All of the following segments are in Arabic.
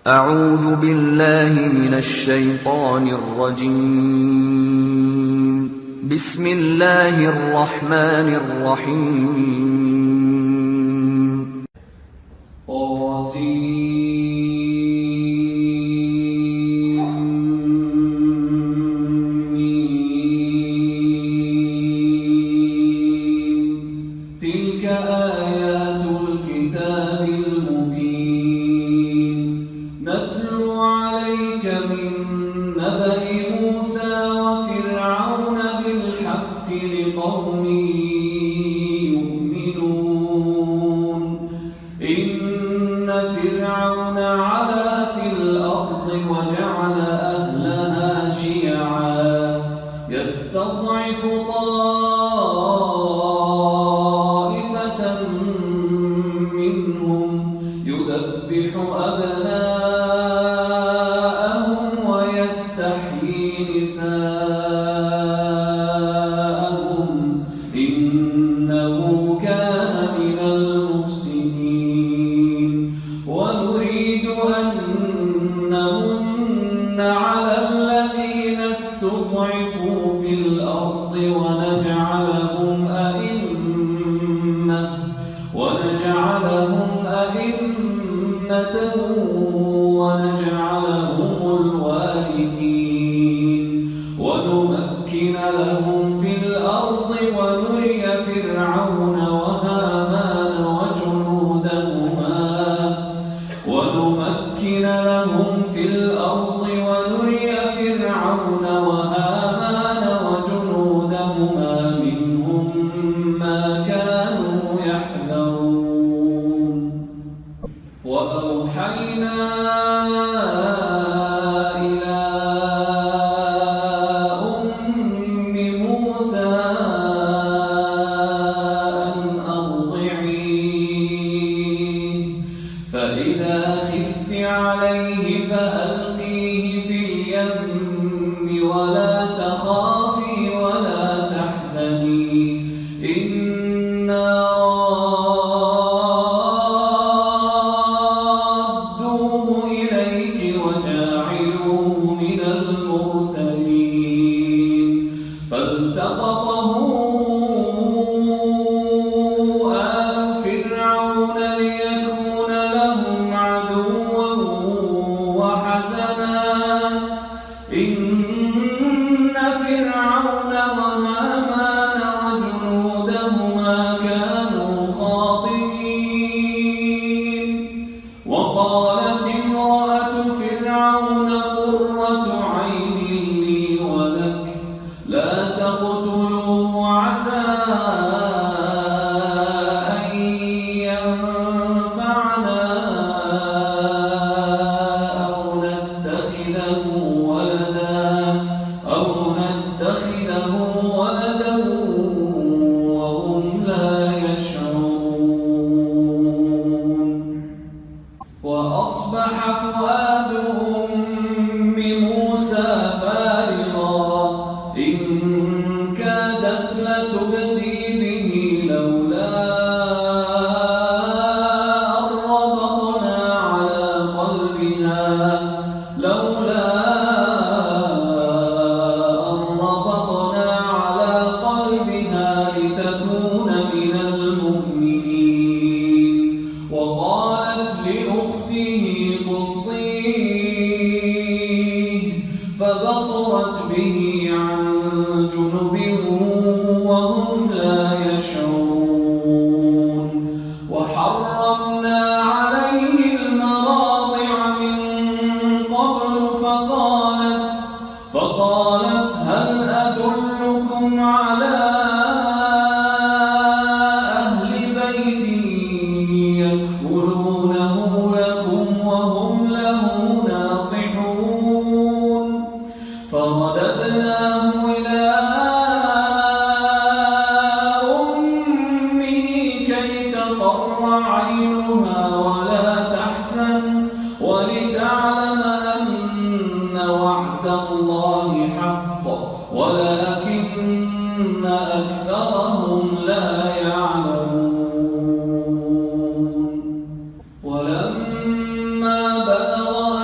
أعوذ بالله من الشيطان الرجيم. بسم الله الرحمن الرحيم. تلك آيات الكتاب المبين نتلو عليك من نبأ موسى وفرعون بالحق لقوم يؤمنون. إن فرعون علا في الأرض وجعل أهلها شيعا يستضعف طائفة منهم يذبح أبناءهم ويستحيي نساءهم إنه كان من المفسدين. ونريد أن نمن على الذين استضعفوا في الأرض ونجعلهم أئمة ونجعلهم الوارثين ونمكن لهم في الأرض ونري فرعون وهامان وجنودهما منهم ما كانوا يحذرون. وأوحينا إلى أم موسى أن أرضعيه فإذا خفت عليه فألقيه في اليم ولا تخافي ولا تحزني إنا رادوه إليك وجاعلوه من المرسلين. فالتقطه آل فرعون ليكون لهم عدوا وحزنا إن فرعون وهامان وجنودهما كانوا خاطئين. وقالت امرأة فرعون قرة عين لي ولك لا تقتلوه عسى أن ينفعنا أو نتخذه ولدا وهم لا يشعرون. وأصبح فؤاد أم موسى فارغا إن كادت لتبدي به لولا أن ربطنا على قلبها لتكون من المؤمنين. وقالت لأخته قصيه فبصرت به عن جنب وهم لا يشعرون. وحرمنا عليه المراضع من قبل فقالت هل أدلكم على أهل بيت يكفلونه لكم وهم له ناصحون. فرددناه إلى أمه كي تقر عينها ولا تحزن ولتعلم أن وعد الله حق ولكن أكثرهم لا يعلمون. ولما بلغ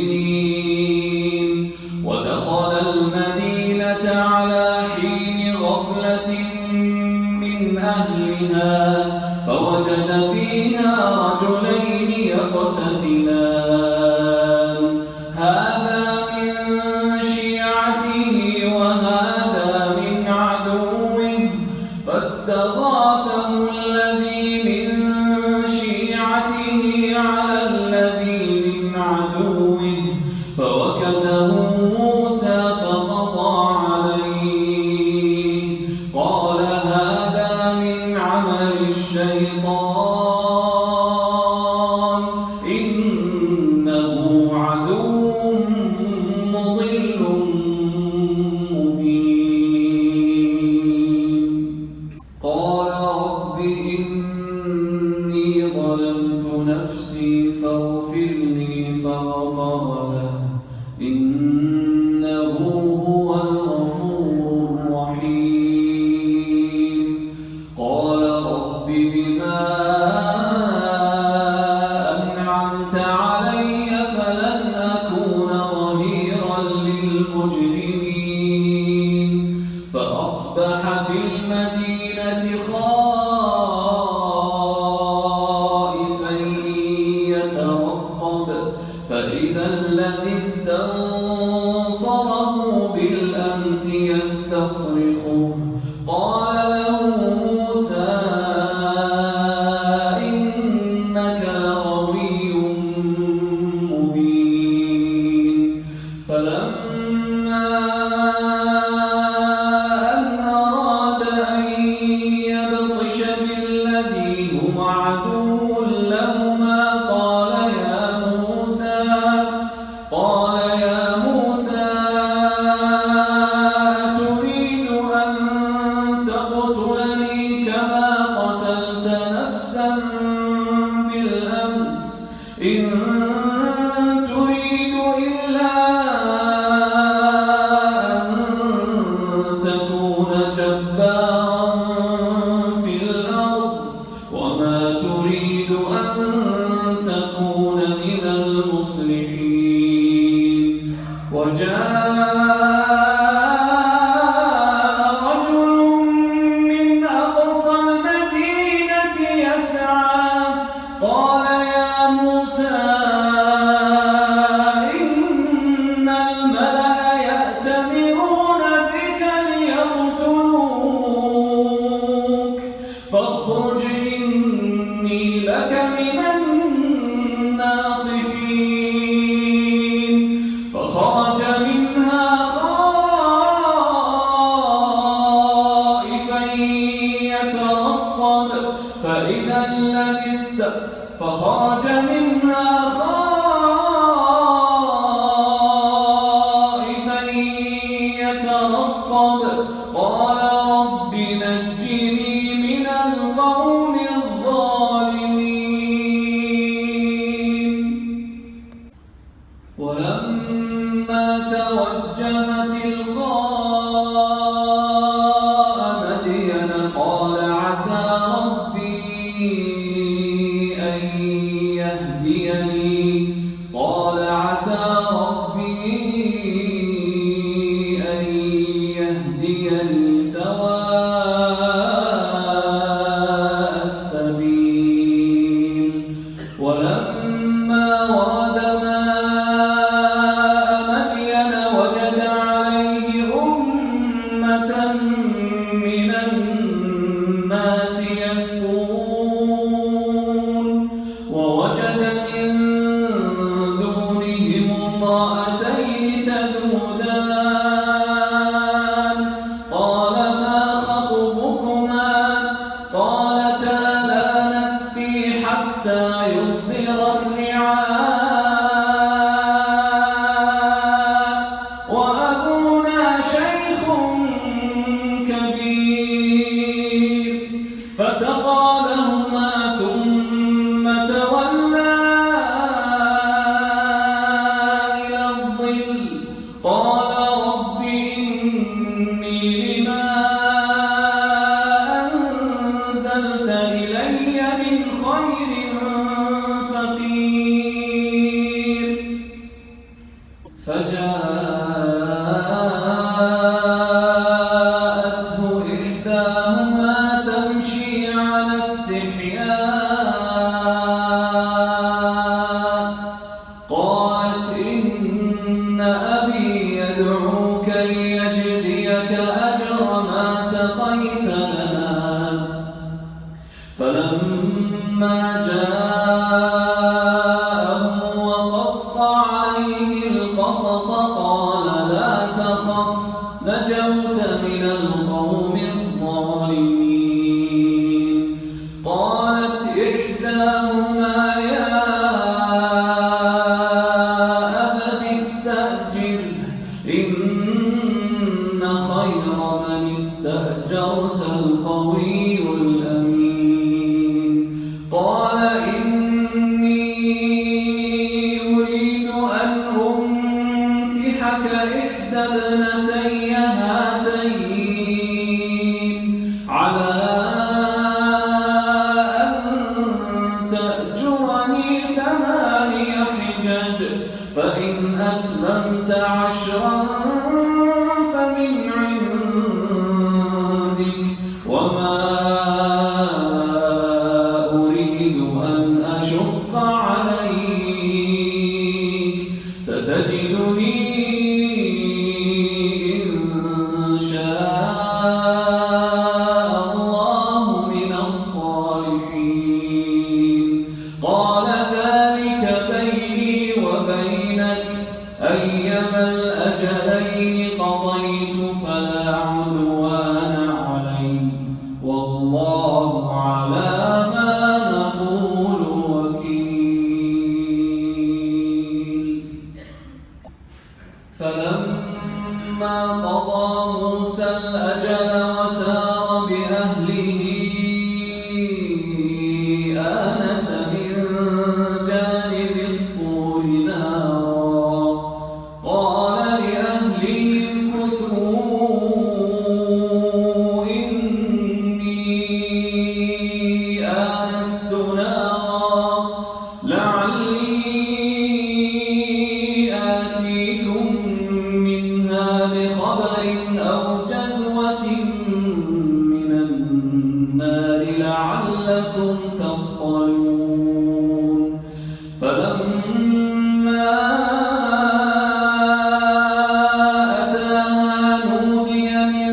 سنين ودخل المدينة على حين غفلة من أهلها فوجد فيها رجلين يقتتلان هذا من شيعته وهذا من عدوه فاستغاثه الذي من شيعته على الذي من عدوه فوكزه موسى فقضى عليه قال هذا من عمل الشيطان إنه عدو مضل مبين قال رب إني ظلمت نفسي فاغفر لي فغفر له إنه هو الغفور الرحيم قال رب بما أنعمت علي فلن أكون ظهيرا للمجرمين فأصبح في المدينة خائفا يترقب فإذا الذي استنصره بالأمس يستصرخه قال له موسى إنك لغوي مبين فلما أن أراد أن يبطش بالذي هو عدو لهما قال يا موسى أتريد أن تقتلني كما قتلت نفسا بالأمس إن تريد إلا أن تكون جبارا في الأرض وما تريد أن تكون من المصلحين وجاء رجل من أقصى المدينة يسعى قال يا موسى إن الملأ يأتمرون بك ليقتلوك فاخرج إني لك من الناصحين فخرج منها خائفا يترقب فإذا الذي فخرج منها خائفا يترقب قال رب نجني من القوم الظالمين ولما توجه تلقاء مدين قال عسى ربي أن يهديني سواء السبيل ولما ورد ماء مدين وجد عليه فجاءته إحداهما تمشي على استحياء قالت إن أبي يدعوك ليجزيك أجر ما سقيت لنا. فلما جاءه وقص عليه القصص قال لا تخف نجوت من القوم الظالمين. قالت إحداهما يا أبت استأجره إن خير من استأجرت القوي الأمين. قال إني أريد أن أنكحك إحدى ابنتي هاتين على أن تأجرني 8 حجج فإن أتممت 10 فمن عندك وما أريد أن أشق عليك ستجدني إن شاء الله من الصالحين. قال ذلك بيني وبينك أيما الأجلين قضيت فلا عدوان علي والله على ما نقول وكيل. فلما قضى موسى الأجل وسار بأهله آنس من جانب الطور نارا قال لأهلهم كثوا إني آنست نارا لعلي آتيكم منها بخبر أو جذوة من النار لعلكم تصطلون. فلما أتاها نودي من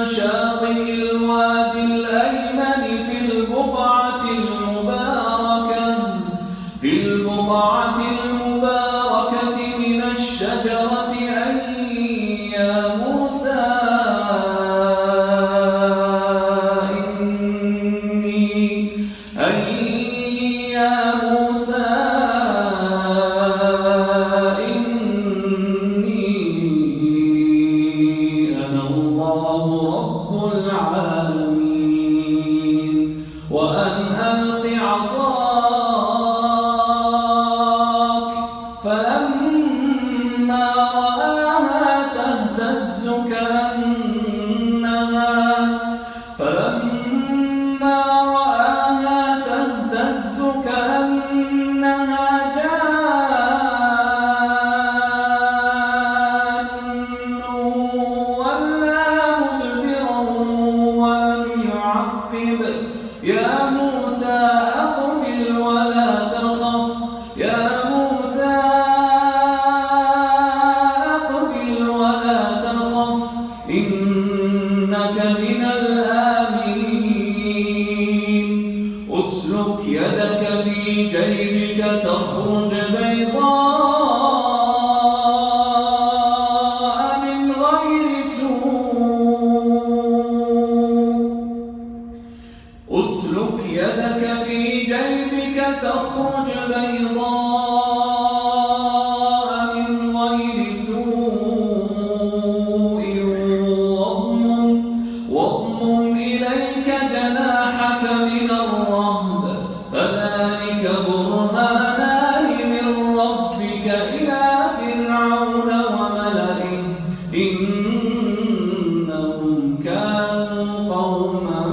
شاطئ الوادي الأيمن في البقعة المباركة من الشجرة أن يا موسى إني أنا الله رب العالمين وأن ألق عصاك فلما رآها تهتز كأنها جان ولا مدبرا ولم يعقب يا موسى أقبل ولا تخف يا موسى أقبل ولا تخف إنك من الآمنين. أسلك يدك في جيبك تخرج بيضاء من غير سوء أسلك يدك في جيبك تخرج بيضاء من غير سوء واضمم إليك جناحك من الرهب فذلك برهانان من ربك إلى فرعون وملئه إنهم كانوا قوما